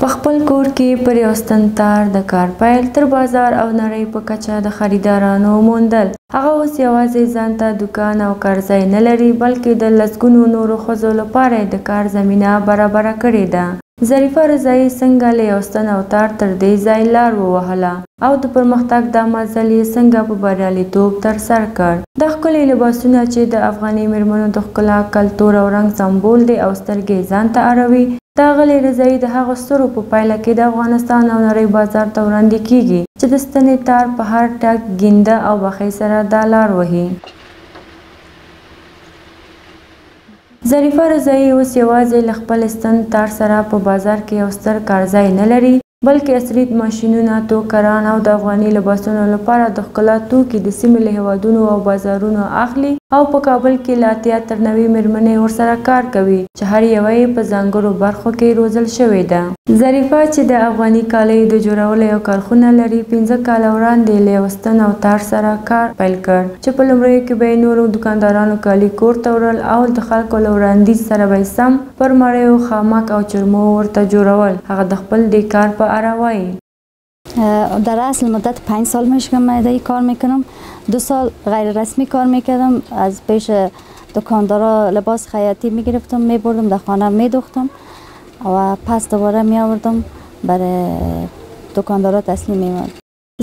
په خپل کور کې پر یو ستن تار د کار پیل تر بازار او نړۍ په کچه د خریدارانو موندل. هغه اوس یوازې ځان ته دوکان او کارځای نه لري بلکې د لسګونو نورو ښځو لپاره د کار زمینه برابره کړې ده. ظریفه رضایي څنګه له یو ستن او تار تر دې ځای لار ووهله او د پرمختګ دا مزل یې څنګه په بریالیتوب ترسره کړ. دا ښکلي لباسونه چې د افغاني میرمنو د ښکلا، کلتور او رنګ سمبول دی او سترګې ځان ته اړوي، د ښاغلي رضایي د هغو ستورو په پایله کې د افغانستان او نړۍ بازار ته وړاندې کیږي چې د ستنې تار په هر ټک، ګینده او بخۍ سره دا لار وهي. ظریفه رضایي اوس یوازې له خپل ستن تار سره په بازار کې یو ستر کارځای نه لري بلکې عصري ماشینونه، توکران او د افغاني لباسونو لپاره د ښکلا توکي د سیمې له هیوادونو او بازارونو اخلي او په کابل کې له 80 تر 90 میرمنې ورسره کار کوي چې هر یوه یې په ځانګړو برخو کې روزل شوې ده. ظریفه چې د افغاني کالیو د جوړولو یو کارخونه لري 15 کاله وړاندې له یو ستن او تار سره کار پیل کړ چې په لومړیو کې به یې نورو دوکاندارانو کالي کور ته وړل او د خلکو له وړاندیز سره به یې سم پر مړیو، خامک او چرمو ورته جوړول. هغه د خپل دې کار په اړه وایي: در اصل مدت 5 سال میشه که من این کار میکنم. 2 سال غیر رسمی کار میکردم، از پیش دکاندارا لباس خیاطی میگرفتم، میبردم در خانه میدوختم و پس دوباره میآوردم برای دکاندارا تسلیم میموندم.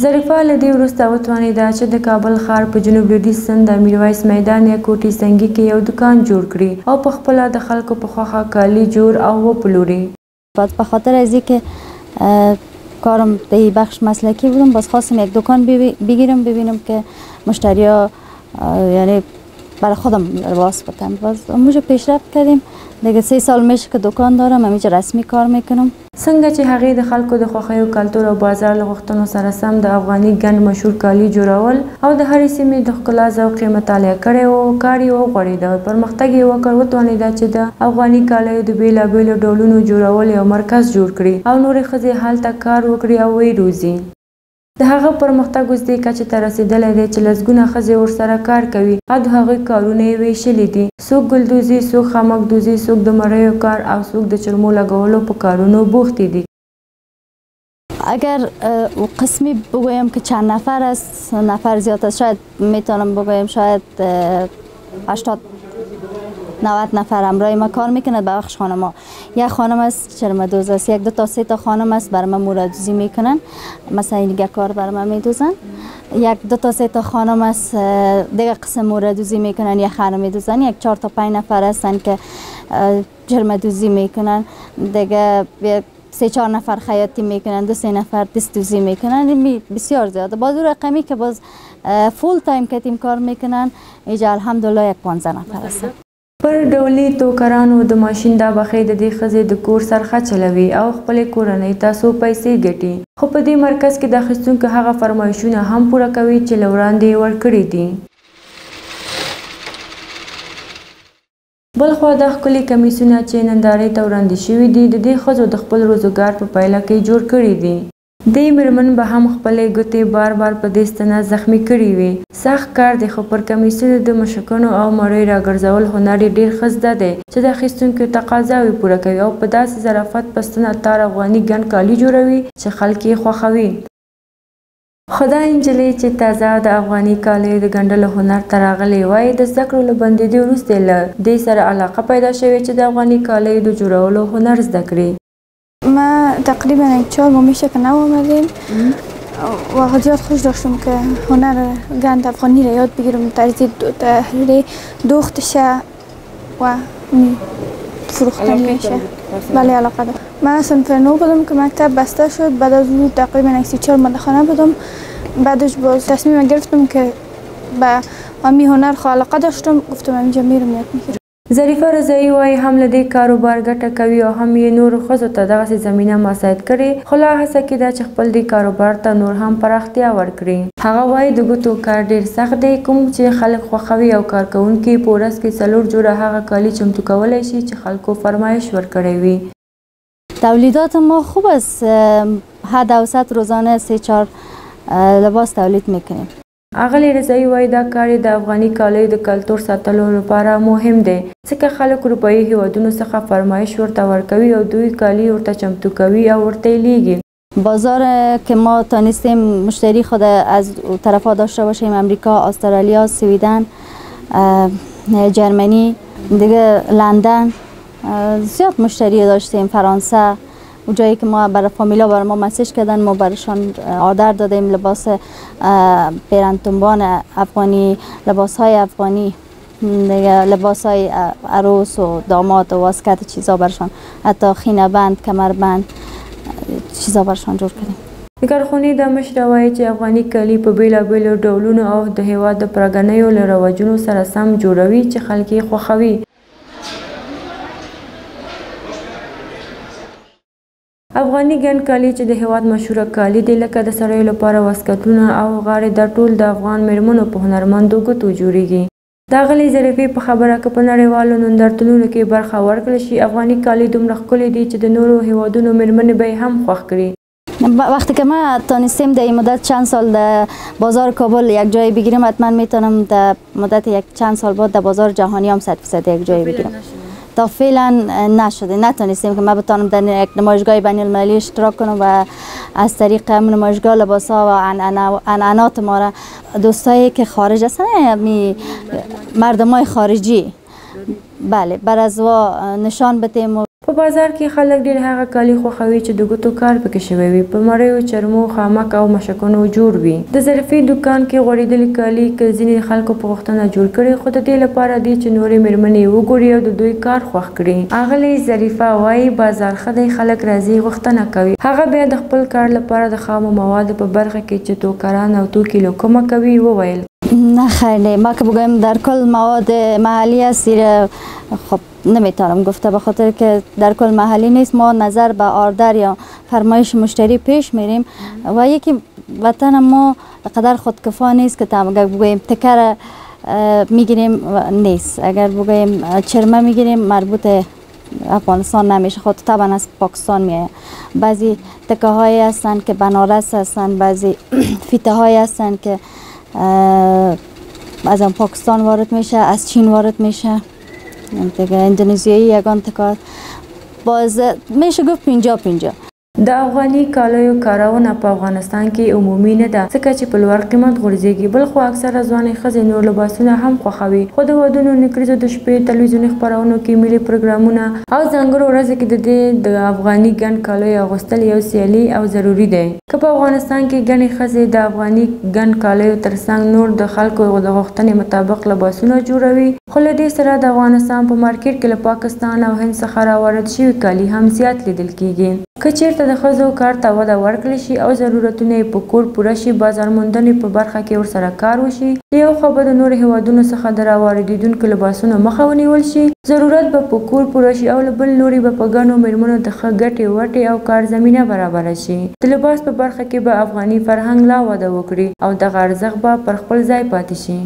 ظریفه له دې وروسته وتوانېده چې د کابل ښار په جنوب لویدیځ سند د میرویس میدان یا کوټي سنګي کې یو دکان جوړ کړي او په خپله د خلکو په خوښه کالي جوړ او وپلوري. به خاطر از اینکه کارم به این بخش مسلکی بودم، باز خواستم یک دکان بگیرم ببینم که مشتریا یعنی برای خودم لباس بتن. باز اونجا پیشرفت کردیم. دیگه 3 سال میشه که دکان دارم، همینجا رسمی کار میکنم. څنګه چې هغې د خلکو د خوښیو، کلتور او بازار له غوښتنو سره سم د افغاني ګڼ مشهور کالي جوړول او د هرې سیمې د ښکلا ذوق یې مطالعه کړی و، کار یې وغوړېد او پرمختګ یې وکړ. وتوانېده چې د افغاني کالیو د بېلابېلو ډولونو جوړول یو مرکز جوړ کړي او نورې ښځې هلته کار وکړي او ویې روزي. د هغه پرمختګ اوس دې کچې ته رسېدلی دی چې لسګونه ښځې ورسره کار کوي او د هغوی کارونه یې ویشلي دي. څوک ګلدوزي، څوک خامک دوزي، څوک د مړیو کار او څوک د چرمو لګولو په کارونو بوختې دي. اگر قسمی بگویم که چند نفر است، نفر زیاد است، شاید میتونم بگویم شاید 80-90 نفر همراه ما کار میکنند. به بخش خانم ها یک خانم است چرم دوز است، 1 2 تا 3 تا خانم است برای ما موردوزی میکنن، مثلا این دیگه کار برای ما میدوزن. 1 2 تا 3 تا خانم است دیگه قسم موردوزی میکنن یا خانم میدوزن. 1 4 تا 5 نفر هستن که چرم دوزی میکنن. دیگه 3 4 نفر خیاطی میکنن، 2 3 نفر دست دوزی میکنن. بسیار زیاده. باز رقمی که باز فول تایم که تیم کار میکنن اینجا الحمدلله 1 15 نفر هستن. پر ډولي توکرانو د ماشین دا بخۍ د دې ښځې د کور سرخه چلوي او خپلې کورنۍ ته څو پیسې ګټي، خو په دې مرکز کې د اخیستونکو هغه فرمایشونه هم پوره کوي چې له وړاندې یې ورکړي دي. بلخوا دا ښکلي کمیسونه چې نندارې ته وړاندې شوي دي د دې ښځو د خپل روزګار په پایله کې جوړ کړي دي. دې میرمن به هم خپلې ګوتې بار بار په دې ستنه زخمي کړي وي. سخت کار دی خو پر کمیسونو د مشکونو او مړیو راګرځول هنر یې ډېر ښه زده دی چې د اخیستونکو تقاضاوې پوره کوي او په داسې ظرافت په ستنه تار افغاني ګڼ کالي جوړوي چې خلک یې خوښوي. خو دا نجلۍ چې تازه د افغاني کالیو د ګنډلو هنر ته راغلې وای د زده کړو له بندېدو وروسته له دې سره علاقه پیدا شوې چې د افغاني کالیو د جوړولو هنر زده کړي. ما تقریبا 4 ماه میشه که نو آمدیم و زیاد خوش داشتم که هنر گند افغانی را یاد بگیرم، طرز تحریر دوختشه و فروختن میشه. بله علاقه دارم. من صنف 9 بودم که مکتب بسته شد، بعد از اون تقریبا 34 ماه خانه بودم. بعدش باز تصمیم گرفتم که به همین هنر خو علاقه داشتم، گفتم همینجا میرم یاد میگیرم. ظریفه رضایي وایي هم له دې کاروبار ګټه کوي او هم یې نورو ښځو ته دغسې زمینه مساعد کړې، خو لا هڅه کې ده چې خپل دې کاروبار ته نور هم پراختیا ورکړي. هغه وایي د ګوتو کار ډېر سخت دی، کوم چې خلک خوښوي او کارکوونکي په ورځ کې 4 جوړه هغه کالي چمتو کولی شي چې خلکو فرمایش ورکړی وي. تولیدات ما خوب است. حد اوسط روزانه 3 4 لباس تولید میکنیم. اغلې رضایي وایي دا کار د افغاني کالیو د کلتور ساتلو لپاره مهم دی ځکه خلک اروپایي هیوادونو څخه فرمایش ورته ورکوي او دوی کالي ورته چمتو کوي او ورته لیږي. بازار که ما تانستیم مشتری خود از طرفا داشته باشیم، امریکا، استرالیا، سویدن، جرمنی، دیگه لندن زیاد مشتری داشتیم، فرانسه. و جایی که ما برای فامیلا برای ما مسیج کردن، ما برایشان آردر دادیم لباس پیرنتنبان افغانی، لباس های افغانی، لباس های عروس و داماد و واسکت چیزا برشان، حتی خینه بند، کمر بند چیزا برشان جور کردیم. د کارخونې د مشره وایي چې افغاني کالي په بیلابیلو ډولونو او د هیواد د پرګنیو له رواجونو سره سم جوړوي چې خلک یې خوښوي. افغاني ګڼ کالي چې د هیواد مشهوره کالي دي لکه د سړیو لپاره واسکټونه او غاړې دا ټول د افغان میرمنو په هنرمندو ګوتو جوړیږي. د اغلې ظریفې په خبره که په نړیوالو نندارتونونو کې برخه ورکړل شي افغاني کالي دومره ښکلي دي چې د نورو هیوادونو میرمنې به یې هم خوښ کړي. وقتی که ما تانستیم در این مدت چند سال در بازار کابل یک جای بگیرم، حتما میتونم در مدت یک چند سال بعد در بازار جهانی هم 100% یک جای بگیرم. تا فعلا نشده، نتونستیم که ما بتونم در یک نمایشگاه بین المللی اشتراک کنم و از طریق همون نمایشگاه لباس ها و عنعنات ما را دوستایی که خارج هستن، مردم های خارجی، بله، بر از نشان بدیم. په بازار کې خلک ډېر هغه کالي خوښوي چې د ګوتو کار پکې شوی وي، په مریو، چرمو، خامک او مشکونو جوړ وي. د ظریفې دکان کې غوړېدلي کالي که ځینې خلکو په غوښتنه جوړ کړي، خو د دې لپاره دی چې نورې میرمنې وګوري او د دوی کار خوښ کړي. اغلې ظریفه وایي بازار ښه دی، خلک راځي، غوښتنه کوي. هغه بیا د خپل کار لپاره د خامو موادو په برخه کې چې توکران او توکي له کومه کوي وویل. نه خیلی، ما که بگویم در کل مواد محلی است، خب نمیتونم گفته، به خاطر که در کل محلی نیست. ما نظر به آردر یا فرمایش مشتری پیش میریم و یکی وطن ما قدر خودکفا نیست که اگر بگویم تکر میگیریم نیست، اگر بگویم چرمه میگیریم مربوط افغانستان نمیشه، خود طبعا از پاکستان میه. بعضی تکه هایی هستن که بنارس هستن، بعضی فیته هایی هستن که از پاکستان وارد میشه، از چین وارد میشه، دیگه اندونزیایی یگان تکار، باز میشه گفت 50-50. د افغاني کالیو کارونه په افغانستان کې عمومي نه ده ځکه چې په لوړ قیمت غورځېږي، بل خو اکثره ځوانې ښځې نور لباسونه هم خوښوي. خو د ودونو، نکریزو د شپې، تلویزیوني خپرونو کې ملي پروګرامونه او ځانګړو ورځو کې د افغاني ګڼ کالیو اغوستل یو سیالي او ضروري دی. که په افغانستان کې ګڼې ښځې د افغاني ګڼ کالیو ترڅنګ نور د خلکو د غوښتنې مطابق لباسونه جوړوي، خو له دې سره د افغانستان په مارکیټ کې له پاکستان او هند څخه راوارد شوي کالي هم زیات لیدل کیږي. که چیرته د ښځو کار ته وده ورکړل شي او ضرورتونه یې په کور پوره شي، بازار موندنې په برخه کې ورسره کار وشي، یو خوا به د نورو هیوادونو څخه د راواردېدونکو لباسونو مخه ونیول شي، ضرورت به په کور پوره شي او له بل لوري به په ګڼو میرمنو د ښه ګټې وټې او کار زمینه برابره شي. د لباس په برخه کې به افغاني فرهنګ لا وده وکړي او دغه ارزښت به پر خپل ځای پاتې شي.